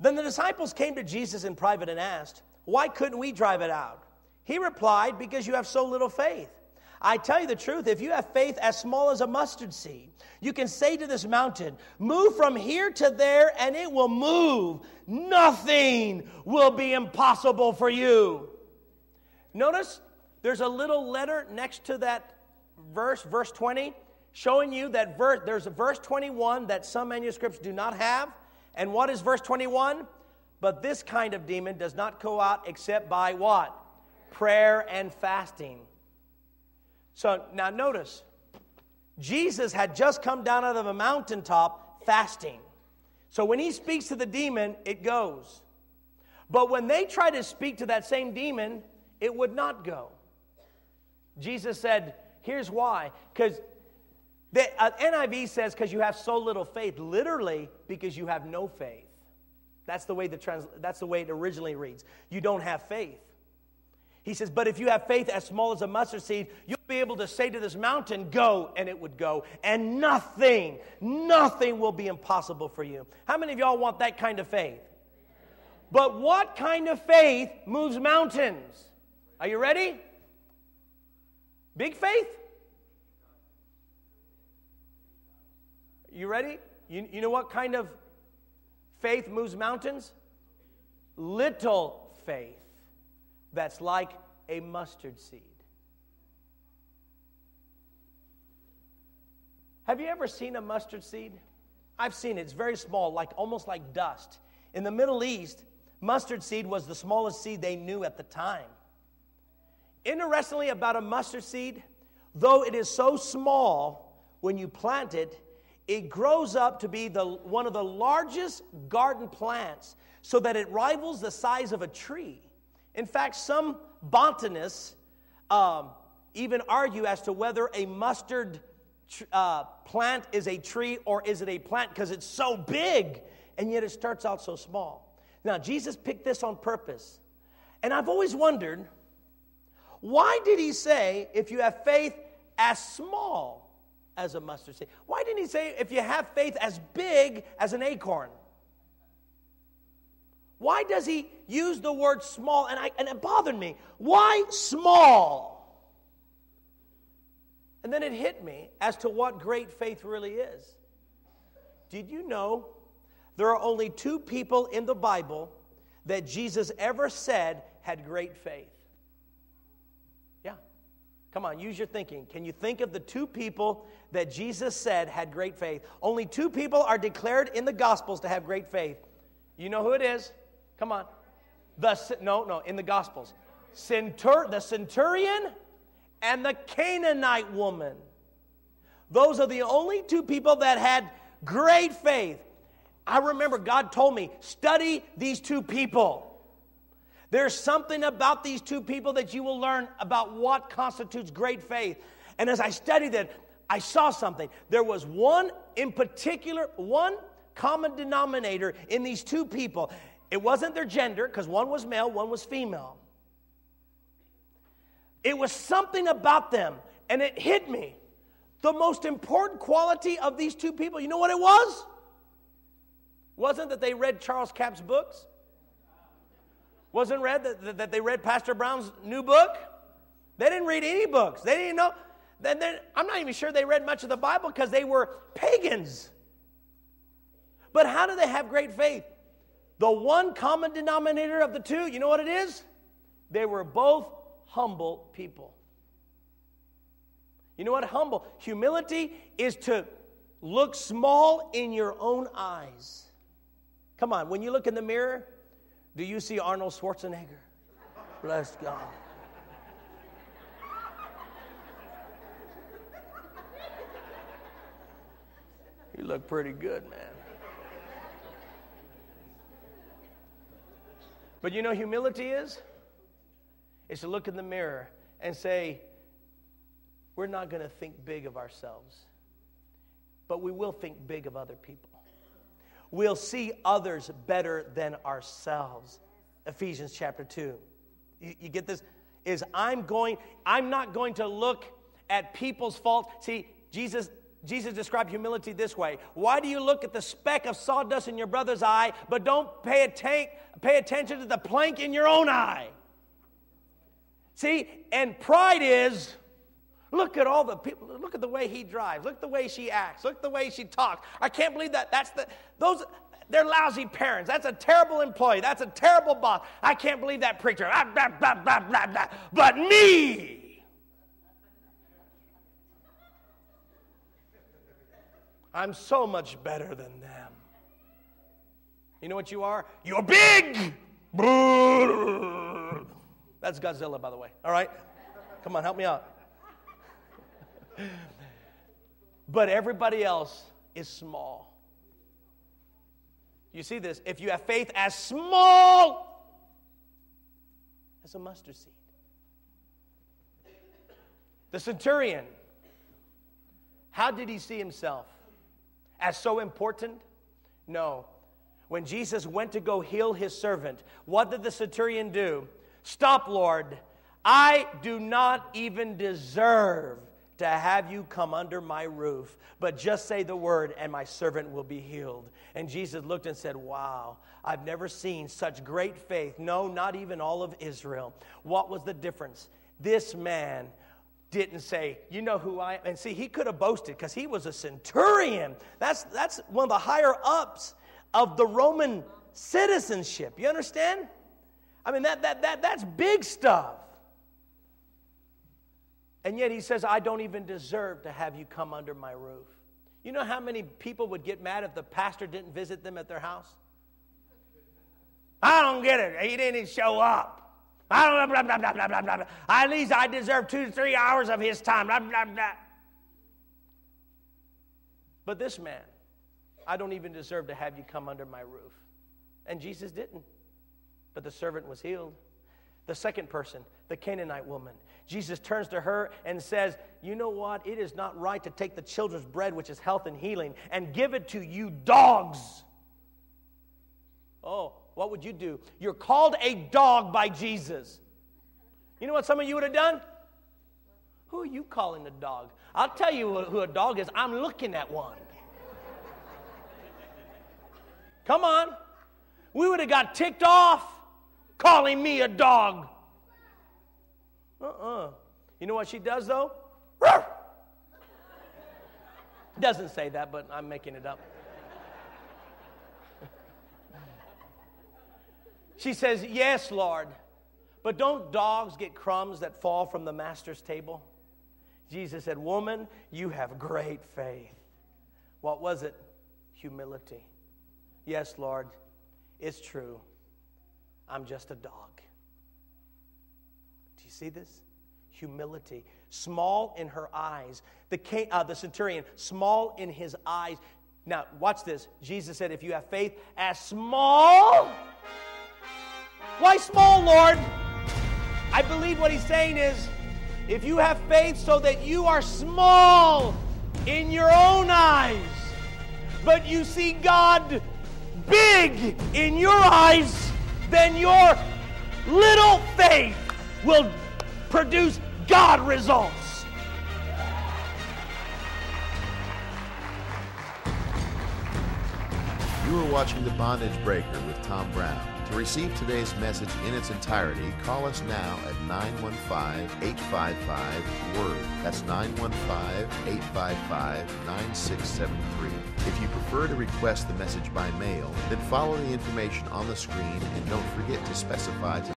Then the disciples came to Jesus in private and asked, "Why couldn't we drive it out?" He replied, "Because you have so little faith. I tell you the truth, if you have faith as small as a mustard seed, you can say to this mountain, 'Move from here to there,' and it will move. Nothing will be impossible for you." Notice there's a little letter next to that verse 20, showing you that there's a verse 21 that some manuscripts do not have. And what is verse 21? But this kind of demon does not go out except by what? Prayer and fasting. So now notice, Jesus had just come down out of a mountaintop fasting. So when he speaks to the demon, it goes. But when they try to speak to that same demon, it would not go. Jesus said, here's why. Because the NIV says, because you have so little faith. Literally, because you have no faith. That's the way it originally reads. You don't have faith. He says, but if you have faith as small as a mustard seed, you'll be able to say to this mountain, "Go," and it would go. And nothing will be impossible for you. How many of y'all want that kind of faith? But what kind of faith moves mountains? Are you ready? Big faith? You ready? You know what kind of faith moves mountains? Little faith. That's like a mustard seed. Have you ever seen a mustard seed? I've seen it. It's very small, almost like dust. In the Middle East, mustard seed was the smallest seed they knew at the time. Interestingly, about a mustard seed, though it is so small, when you plant it, it grows up to be one of the largest garden plants, so that it rivals the size of a tree. In fact, some botanists even argue as to whether a mustard plant is a tree or is it a plant, because it's so big, and yet it starts out so small. Now, Jesus picked this on purpose. And I've always wondered, why did he say, if you have faith as small as a mustard seed? Why didn't he say, if you have faith as big as an acorn? Why does he use the word small? And it bothered me. Why small? And then it hit me as to what great faith really is. Did you know there are only 2 people in the Bible that Jesus ever said had great faith? Yeah. Come on, use your thinking. Can you think of the 2 people that Jesus said had great faith? Only 2 people are declared in the Gospels to have great faith. You know who it is? Come on. In the Gospels. The centurion and the Canaanite woman. Those are the only 2 people that had great faith. I remember God told me, study these 2 people. There's something about these 2 people that you will learn about what constitutes great faith. And as I studied it, I saw something. There was one common denominator in these 2 people. It wasn't their gender, because one was male, one was female. It was something about them, and it hit me. The most important quality of these 2 people, you know what it was? Wasn't that they read Charles Capp's books? Wasn't that they read Pastor Brown's new book? They didn't read any books. They didn't know. I'm not even sure they read much of the Bible, because they were pagans. But how do they have great faith? The one common denominator of the 2, you know what it is? They were both humble people. You know what humility is? To look small in your own eyes. Come on, when you look in the mirror, do you see Arnold Schwarzenegger? Bless God. You look pretty good, man. But you know humility is? It's to look in the mirror and say, we're not going to think big of ourselves, but we will think big of other people. We'll see others better than ourselves. Ephesians chapter 2. You get this? I'm not going to look at people's faults. See, Jesus Jesus described humility this way. Why do you look at the speck of sawdust in your brother's eye, but don't pay attention to the plank in your own eye? See, and pride is, look at all the people, look at the way he drives, look at the way she acts, look at the way she talks. I can't believe that. They're lousy parents. That's a terrible employee. That's a terrible boss. I can't believe that preacher. Blah, blah, blah, blah, blah. But me. I'm so much better than them. You know what you are? You're big. That's Godzilla, by the way. All right? Come on, help me out. But everybody else is small. You see this? If you have faith as small as a mustard seed. The centurion, how did he see himself? As so important? No. When Jesus went to go heal his servant, what did the centurion do? Stop, Lord. I do not even deserve to have you come under my roof, but just say the word and my servant will be healed. And Jesus looked and said, wow, I've never seen such great faith. No, not even all of Israel. What was the difference? This man didn't say, you know who I am. And see, he could have boasted because he was a centurion. That's one of the higher ups of the Roman citizenship. You understand? I mean, that's big stuff. And yet he says, I don't even deserve to have you come under my roof. You know how many people would get mad if the pastor didn't visit them at their house? I don't get it. He didn't show up. I don't blah, blah, blah, blah, blah, blah. At least I deserve 2 to 3 hours of his time. Blah, blah, blah. But this man, I don't even deserve to have you come under my roof. And Jesus didn't. But the servant was healed. The second person, the Canaanite woman. Jesus turns to her and says, you know what? It is not right to take the children's bread, which is health and healing, and give it to you dogs. Oh, what would you do? You're called a dog by Jesus. You know what some of you would have done? Who are you calling a dog? I'll tell you who a dog is. I'm looking at one. Come on. We would have got ticked off calling me a dog. You know what she does, though? Doesn't say that, but I'm making it up. She says, yes, Lord, but don't dogs get crumbs that fall from the master's table? Jesus said, woman, you have great faith. What was it? Humility. Yes, Lord, it's true. I'm just a dog. Do you see this? Humility. Small in her eyes. The centurion, small in his eyes. Now, watch this. Jesus said, if you have faith as small... Why small, Lord? I believe what he's saying is, if you have faith so that you are small in your own eyes, but you see God big in your eyes, then your little faith will produce God results. You are watching The Bondage Breaker with Tom Brown. To receive today's message in its entirety, call us now at 915-855-WORD. That's 915-855-9673. If you prefer to request the message by mail, then follow the information on the screen and don't forget to specify to